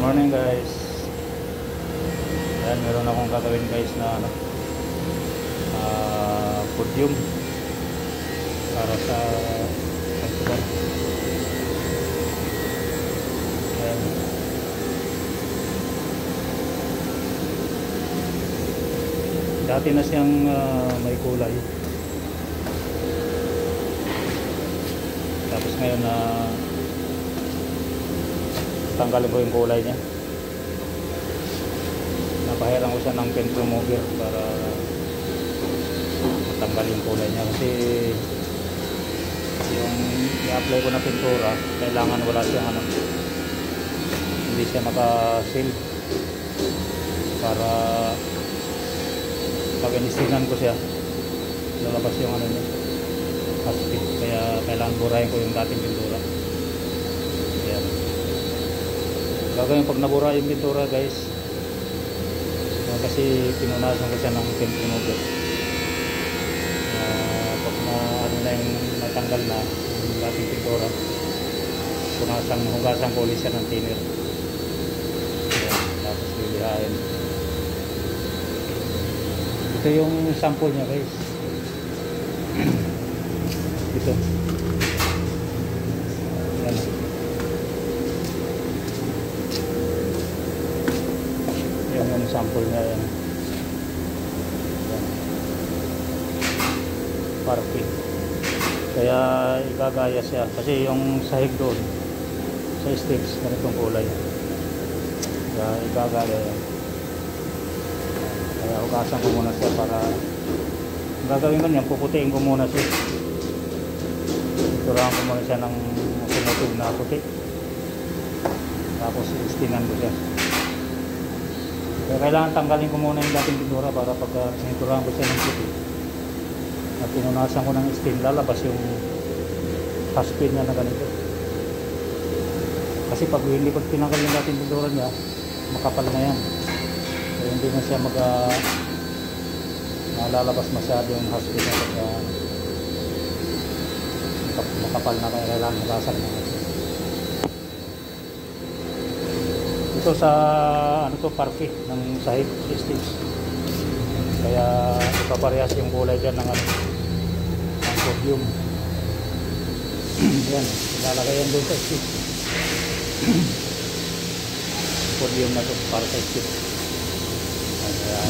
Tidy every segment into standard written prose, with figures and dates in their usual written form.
Morning guys. Ayan, meron akong gagawin guys na podium para sa festival. Ayan. Dati na siyang may kulay. Tapos ngayon na tanggalin ko yung kulay niya. Napahiran ko siya ng paint remover para matanggal yung kulay niya, kasi yung i-apply ko na pintura kailangan wala siyang hindi siya maka-seal, para pag inistinan ko siya lalabas yung niya aspid, kaya kailangan burahin ko yung dating pintura. Ayan. Gagawin pag nabura yung pintura guys, kasi pinunasan ko siya ng paint remover. Pag na yung natanggal na yung dating pintura, hugasan ko ulit siya ng thinner. Ayan. Tapos lilihain. Ito yung sample niya guys. Ito. Ayan. Yung sample niya yan. Parking. Kaya igagaya siya kasi yung sahig doon sa steps ganitong kulay. Kaya igagaya yan. Kaya hugasan ko muna siya para gagawin ko niyan, puputiin ko muna siya. Iturahan ko muna siya ng automotive na puti. Tapos istinan ko siya. Kaya kailangan tanggalin ko muna yung dating pintura para pag siniturahan ko siya ng puti at pinunasan ko ng stain, lalabas yung aspid niya na ganito. Kasi pag hindi ko tinanggal yung dating pintura niya, makapal na yan. Kaya hindi na siya lalabas masyado yung aspid niya pag makapal na, kaya kailangan hugasan na. Ito sa parke ng sahig steps, kaya ipaparehas yung kulay dyan ng podium. Yan, ilalagay yan doon sa steps. Podium na ito para sa steps. Kaya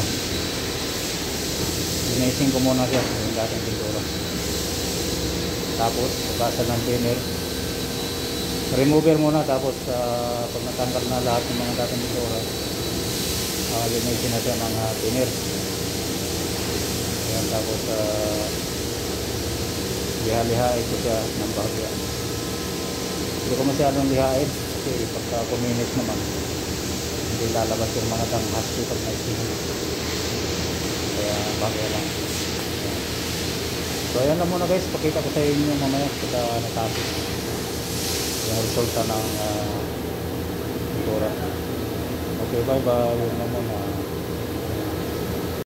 linising ko muna siya yung dating pintura, tapos hugasan ng thinner remover muna, tapos pag natanggal na lahat ng mga dating pintura, linisin na siya ng thinner. Ayan, tapos liha-lihain ko siya ng bahagya. Hindi ko masyadong lihain kasi pagka kuminis naman hindi lalabas yung mga danghas pag naisihin, kaya bahagya lang. So ayan lang muna guys, pakita ko sa inyo mamaya pagka natapos yung resulta ng pintura. Okay, bye bye. Yun lang muna.